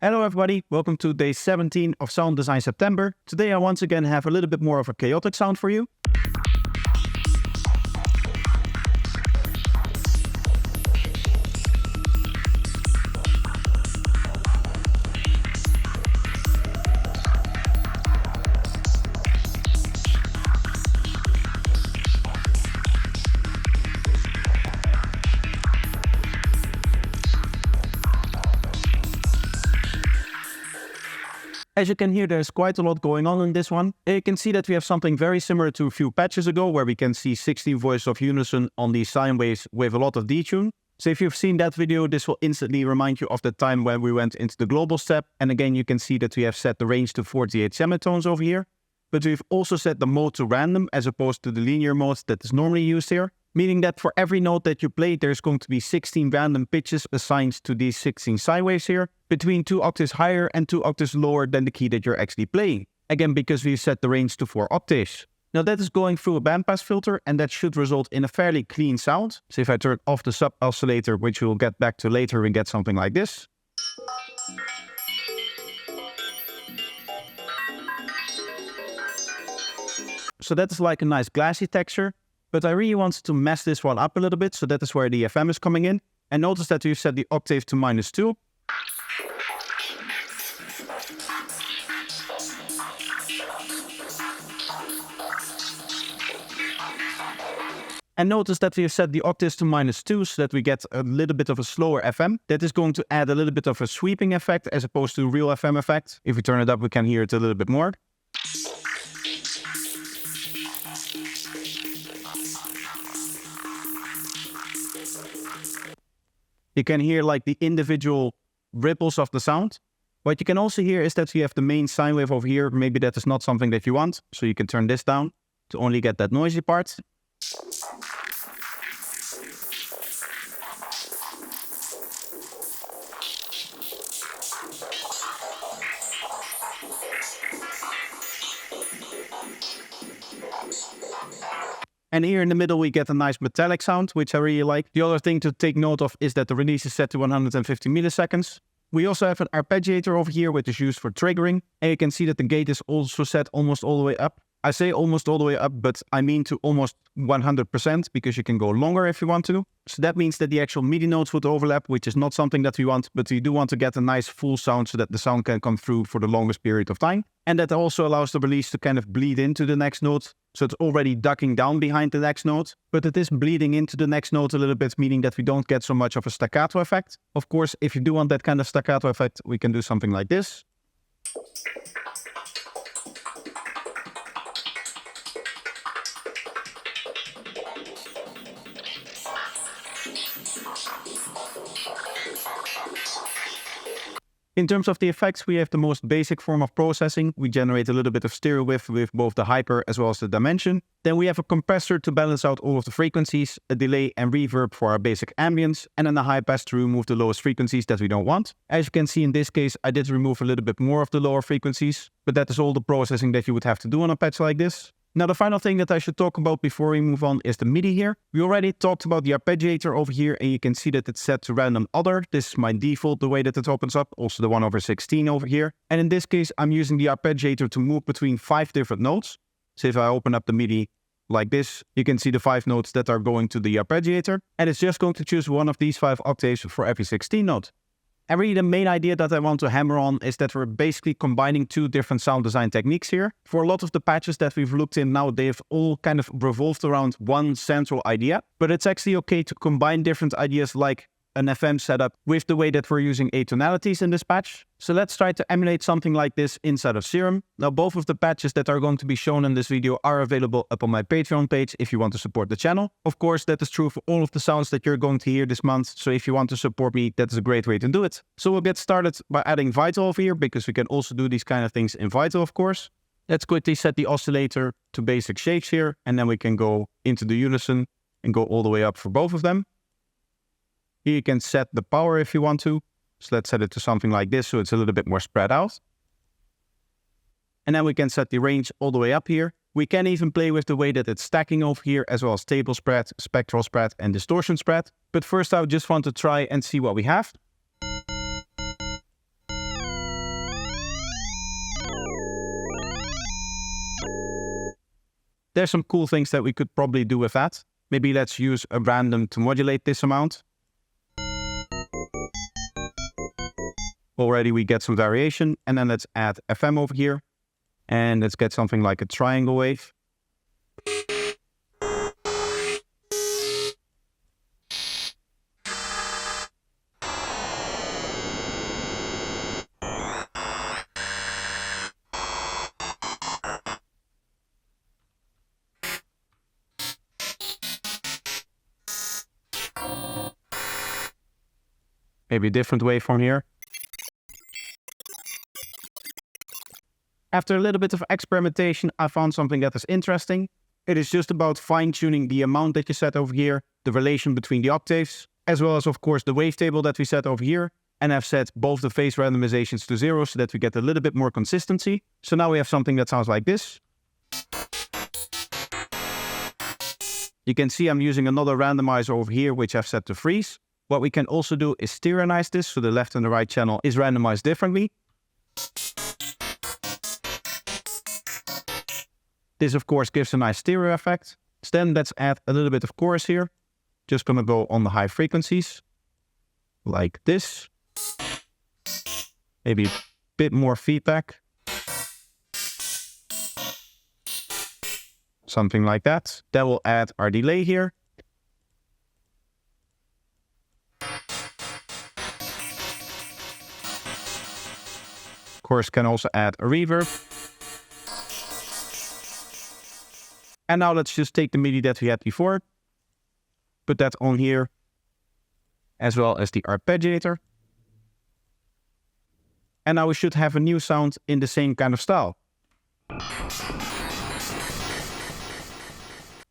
Hello everybody, welcome to day 17 of Sound Design September. Today I once again have a little bit more of a chaotic sound for you. As you can hear, there's quite a lot going on in this one. You can see that we have something very similar to a few patches ago, where we can see 16 voices of unison on these sine waves with a lot of detune. So if you've seen that video, this will instantly remind you of the time when we went into the global step. And again, you can see that we have set the range to 48 semitones over here. But we've also set the mode to random as opposed to the linear mode that is normally used here. Meaning that for every note that you play, there's going to be 16 random pitches assigned to these 16 sine waves here, between 2 octaves higher and 2 octaves lower than the key that you're actually playing. Again, because we set the range to 4 octaves. Now that is going through a bandpass filter, and that should result in a fairly clean sound. So if I turn off the sub oscillator, which we'll get back to later, we get something like this. So that is like a nice glassy texture. But I really wanted to mess this one up a little bit, so that is where the FM is coming in. And notice that we've set the octave to -2. And notice that we have set the octaves to -2 so that we get a little bit of a slower FM. That is going to add a little bit of a sweeping effect as opposed to a real FM effect. If we turn it up, we can hear it a little bit more. You can hear like the individual ripples of the sound. What you can also hear is that we have the main sine wave over here. Maybe that is not something that you want. So you can turn this down to only get that noisy part. And here in the middle we get a nice metallic sound, which I really like. The other thing to take note of is that the release is set to 150 milliseconds. We also have an arpeggiator over here, which is used for triggering. And you can see that the gate is also set almost all the way up. I say almost all the way up, but I mean to almost 100% because you can go longer if you want to. So that means that the actual MIDI notes would overlap, which is not something that we want, but we do want to get a nice full sound so that the sound can come through for the longest period of time. And that also allows the release to kind of bleed into the next note. So it's already ducking down behind the next note, but it is bleeding into the next note a little bit, meaning that we don't get so much of a staccato effect. Of course, if you do want that kind of staccato effect, we can do something like this. In terms of the effects, we have the most basic form of processing. We generate a little bit of stereo width with both the hyper as well as the dimension. Then we have a compressor to balance out all of the frequencies, a delay and reverb for our basic ambience, and then a high pass to remove the lowest frequencies that we don't want. As you can see in this case, I did remove a little bit more of the lower frequencies, but that is all the processing that you would have to do on a patch like this. Now the final thing that I should talk about before we move on is the MIDI here. We already talked about the arpeggiator over here, and you can see that it's set to random other. This is my default, the way that it opens up, also the 1/16 over here. And in this case, I'm using the arpeggiator to move between 5 different notes. So if I open up the MIDI like this, you can see the 5 notes that are going to the arpeggiator, and it's just going to choose one of these 5 octaves for every 16 note. And really the main idea that I want to hammer on is that we're basically combining 2 different sound design techniques here. For a lot of the patches that we've looked in now, they've all kind of revolved around one central idea. But it's actually okay to combine different ideas like an FM setup with the way that we're using atonalities in this patch. So let's try to emulate something like this inside of Serum. Now both of the patches that are going to be shown in this video are available up on my Patreon page if you want to support the channel. Of course, that is true for all of the sounds that you're going to hear this month. So if you want to support me, that is a great way to do it. So we'll get started by adding Vital over here, because we can also do these kind of things in Vital, of course. Let's quickly set the oscillator to basic shapes here, and then we can go into the unison and go all the way up for both of them. Here you can set the power if you want to. So let's set it to something like this, so it's a little bit more spread out. And then we can set the range all the way up here. We can even play with the way that it's stacking over here, as well as table spread, spectral spread, and distortion spread. But first I just want to try and see what we have. There's some cool things that we could probably do with that. Maybe let's use a random to modulate this amount. Already we get some variation, and then let's add FM over here. And let's get something like a triangle wave. Maybe a different waveform here. After a little bit of experimentation, I found something that is interesting. It is just about fine-tuning the amount that you set over here, the relation between the octaves, as well as, of course, the wavetable that we set over here. And I've set both the phase randomizations to 0 so that we get a little bit more consistency. So now we have something that sounds like this. You can see I'm using another randomizer over here, which I've set to freeze. What we can also do is stereonize this, so the left and the right channel is randomized differently. This, of course, gives a nice stereo effect. Then let's add a little bit of chorus here. Just gonna go on the high frequencies, like this. Maybe a bit more feedback. Something like that. Then we'll add our delay here. Of course, can also add a reverb. And now let's just take the MIDI that we had before, put that on here, as well as the arpeggiator. And now we should have a new sound in the same kind of style.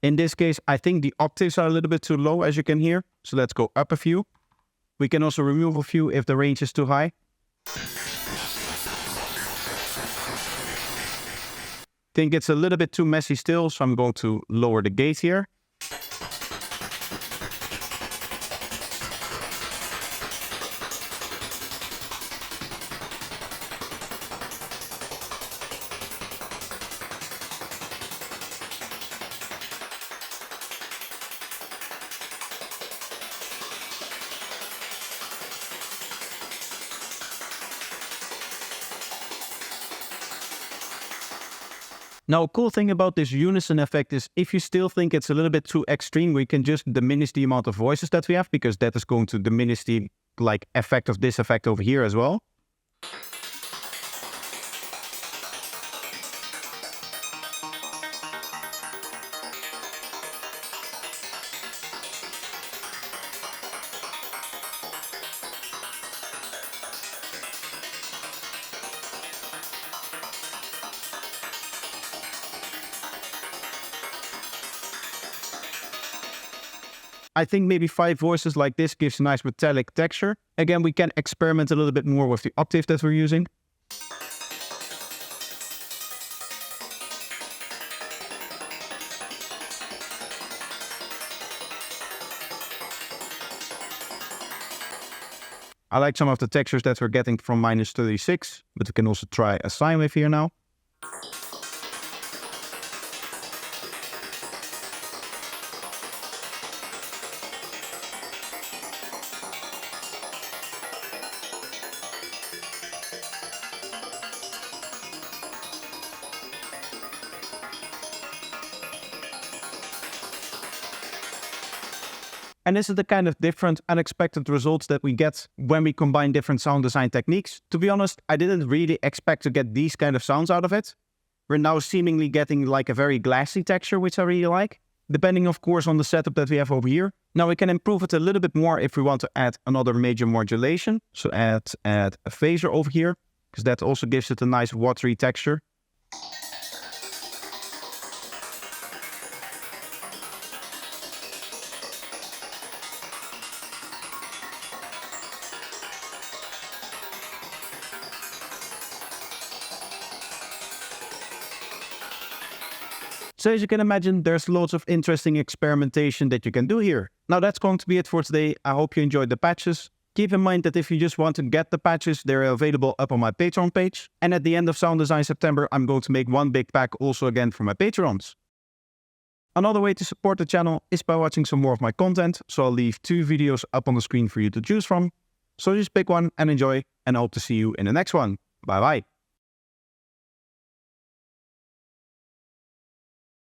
In this case, I think the octaves are a little bit too low, as you can hear. So let's go up a few. We can also remove a few if the range is too high. I think it's a little bit too messy still, so I'm going to lower the gate here. Now, a cool thing about this unison effect is if you still think it's a little bit too extreme, we can just diminish the amount of voices that we have, because that is going to diminish the effect of this effect over here as well. I think maybe 5 voices like this gives a nice metallic texture. Again, we can experiment a little bit more with the octave that we're using. I like some of the textures that we're getting from -36, but we can also try a sine wave here now. And this is the kind of different, unexpected results that we get when we combine different sound design techniques. To be honest, I didn't really expect to get these kind of sounds out of it. We're now seemingly getting like a very glassy texture, which I really like, depending of course on the setup that we have over here. Now we can improve it a little bit more if we want to add another major modulation. So add a phaser over here, because that also gives it a nice watery texture. So as you can imagine, there's lots of interesting experimentation that you can do here. Now that's going to be it for today. I hope you enjoyed the patches. Keep in mind that if you just want to get the patches, they're available up on my Patreon page. And at the end of Sound Design September, I'm going to make one big pack also again for my Patreons. Another way to support the channel is by watching some more of my content, so I'll leave 2 videos up on the screen for you to choose from. So just pick one and enjoy, and I hope to see you in the next one. Bye bye.